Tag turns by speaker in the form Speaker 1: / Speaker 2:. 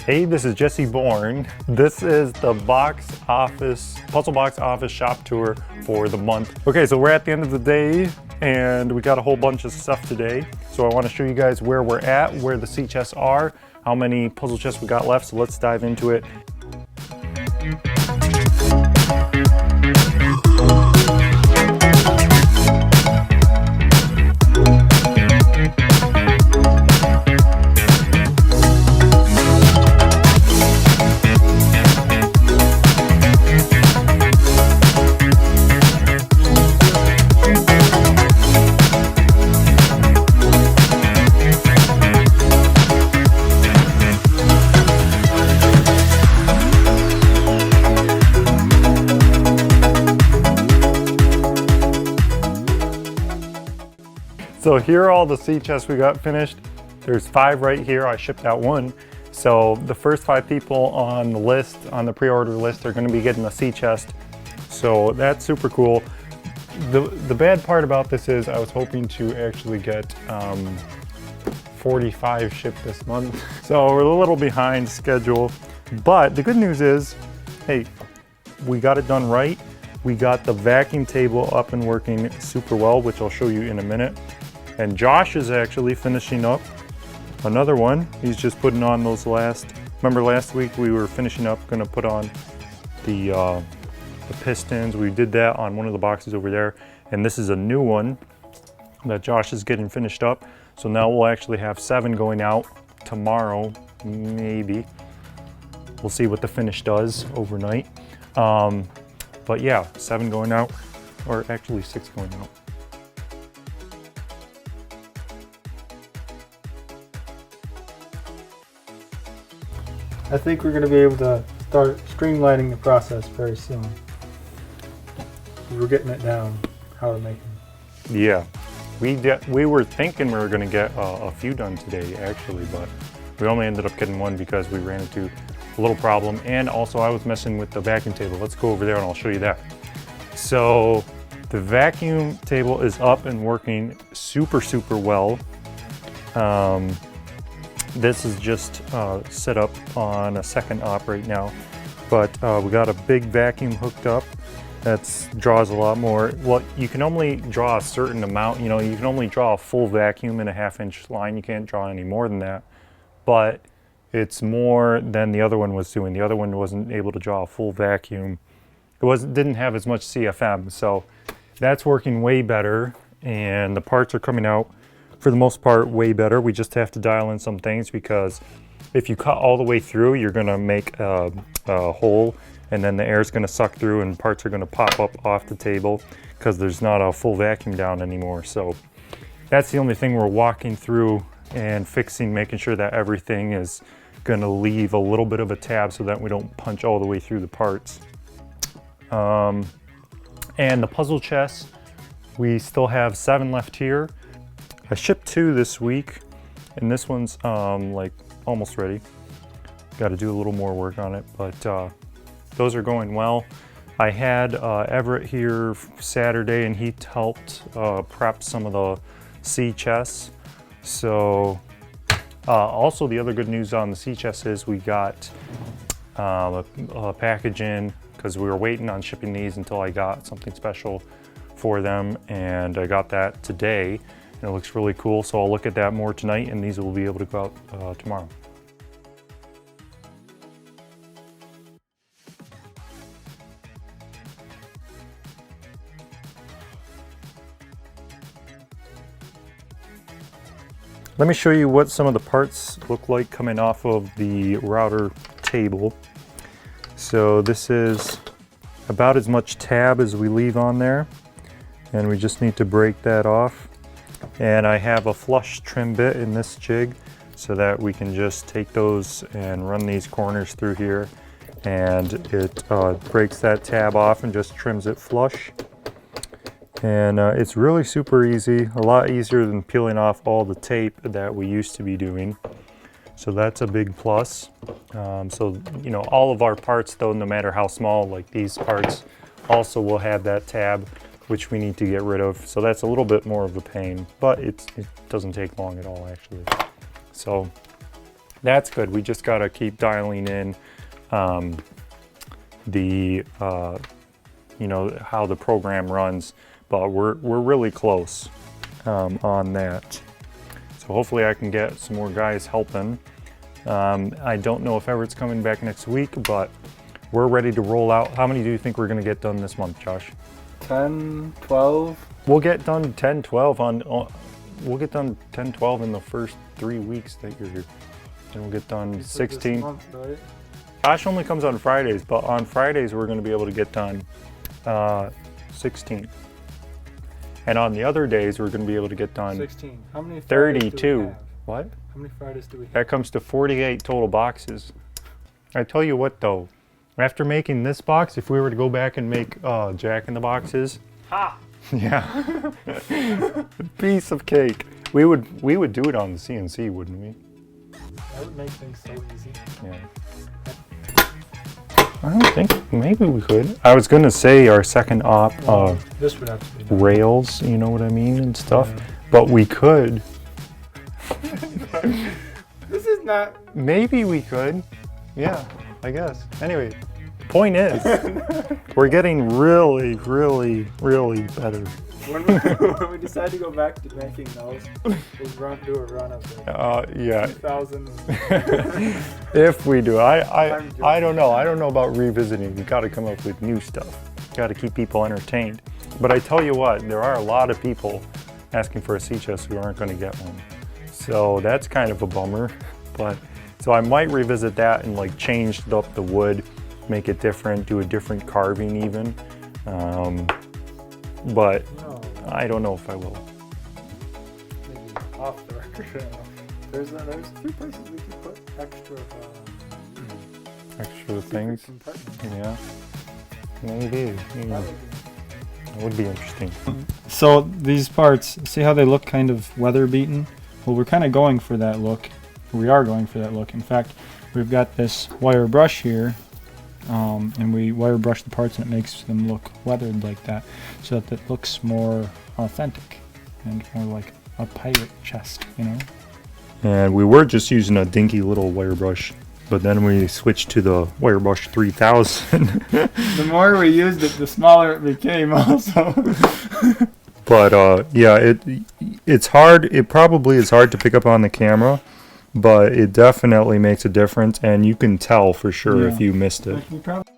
Speaker 1: Hey, this is Jesse Bourne. This is the Puzzle Box Office shop tour for the month. Okay, so we're at the end of the day and we got a whole bunch of stuff today. So I want to show you guys where we're at, where the sea chests are, how many puzzle chests we got left. So let's dive into it. So here are all the sea chests we got finished. There's 5 right here. I shipped out 1. So the first 5 people on the list, on the pre-order list, are going to be getting a sea chest. So that's super cool. The bad part about this is I was hoping to actually get 45 shipped this month. So we're a little behind schedule. But the good news is, hey, we got it done right. We got the vacuum table up and working super well, which I'll show you in a minute. And Josh is actually finishing up another one. He's just putting on those remember last week we were finishing up, gonna put on the pistons. We did that on one of the boxes over there. And this is a new one that Josh is getting finished up. So now we'll actually have 7 going out tomorrow, maybe. We'll see what the finish does overnight. But yeah, 7 going out, or actually 6 going out.
Speaker 2: I think we're going to be able to start streamlining the process very soon. We're getting it down, how to make them.
Speaker 1: Yeah, we were thinking we were going to get a few done today actually, but we only ended up getting 1 because we ran into a little problem. And also I was messing with the vacuum table. Let's go over there and I'll show you that. So the vacuum table is up and working super well. This is just set up on a second op right now, but we got a big vacuum hooked up that draws a lot more. Well, you can only draw a certain amount, you can only draw a full vacuum in a 1/2-inch line. You can't draw any more than that, but it's more than the other one was doing. The other one wasn't able to draw a full vacuum. It didn't have as much CFM, so that's working way better, and the parts are coming out for the most part way better. We just have to dial in some things, because if you cut all the way through, you're going to make a hole, and then the air is going to suck through and parts are going to pop up off the table because there's not a full vacuum down anymore. So that's the only thing we're walking through and fixing, making sure that everything is going to leave a little bit of a tab so that we don't punch all the way through the parts. And the puzzle chests, we still have 7 left here. I shipped 2 this week, and this one's like almost ready. Got to do a little more work on it, but those are going well. I had Everett here Saturday, and he helped prep some of the sea chests. So also the other good news on the sea chests is we got a package in, because we were waiting on shipping these until I got something special for them, and I got that today. It looks really cool, so I'll look at that more tonight, and these will be able to go out tomorrow. Let me show you what some of the parts look like coming off of the router table. So this is about as much tab as we leave on there, and we just need to break that off. And I have a flush trim bit in this jig so that we can just take those and run these corners through here, and it breaks that tab off and just trims it flush. And it's really super easy, a lot easier than peeling off all the tape that we used to be doing. So that's a big plus. So, all of our parts though, no matter how small, like these parts also will have that tab, which we need to get rid of. So that's a little bit more of a pain, but it doesn't take long at all actually. So that's good. We just got to keep dialing in the you know, how the program runs, but we're really close on that. So hopefully I can get some more guys helping. I don't know if Everett's coming back next week, but we're ready to roll out. How many do you think we're going to get done this month, Josh?
Speaker 2: 10, 12.
Speaker 1: We'll get done 10, 12 we'll get done 10, 12 in the first 3 weeks that you're here. And we'll get done 16.
Speaker 2: Month, right?
Speaker 1: Josh only comes on Fridays, but on Fridays we're going to be able to get done 16. And on the other days we're going to be able to get done
Speaker 2: 16. How many Fridays do we
Speaker 1: 32.
Speaker 2: have?
Speaker 1: What?
Speaker 2: How many Fridays do we have?
Speaker 1: That comes to 48 total boxes. I tell you what though, after making this box, if we were to go back and make Jack in the Boxes,
Speaker 2: Ha!
Speaker 1: yeah, piece of cake. We would do it on the CNC, wouldn't we?
Speaker 2: That would make things so easy.
Speaker 1: Yeah. I don't think, maybe we could. I was gonna say our second op
Speaker 2: This would have to be done.
Speaker 1: rails, you know what I mean, and stuff.
Speaker 2: Yeah.
Speaker 1: But we could.
Speaker 2: This is not.
Speaker 1: Maybe we could. Yeah, I guess. Anyway, the point is, we're getting really, really, really better.
Speaker 2: When we decide to go back to making those, we'll do a run of the
Speaker 1: Yeah.
Speaker 2: 2000.
Speaker 1: If we do,
Speaker 2: I'm
Speaker 1: I don't know. I don't know about revisiting. We got to come up with new stuff. Got to keep people entertained. But I tell you what, there are a lot of people asking for a sea chest who aren't going to get one. So that's kind of a bummer. But so I might revisit that and like change up the wood, make it different, do a different carving even. But
Speaker 2: No,
Speaker 1: I don't know if I will.
Speaker 2: maybe off the record. There's a few places we could put extra
Speaker 1: Extra things.
Speaker 2: compartments.
Speaker 1: Yeah. Maybe.
Speaker 2: That
Speaker 1: That would be interesting.
Speaker 2: So these parts, see how they look kind of weather beaten? Well, we're kind of going for that look. We are going for that look. In fact, we've got this wire brush here, and we wire brush the parts and it makes them look weathered like that, so that it looks more authentic and more like a pirate chest, you know?
Speaker 1: And we were just using a dinky little wire brush, but then we switched to the wire brush 3000.
Speaker 2: The more we used it, the smaller it became also.
Speaker 1: But yeah, it's hard. It probably is hard to pick up on the camera, but it definitely makes a difference, and you can tell for sure if
Speaker 2: Yeah.
Speaker 1: you missed it.
Speaker 2: You probably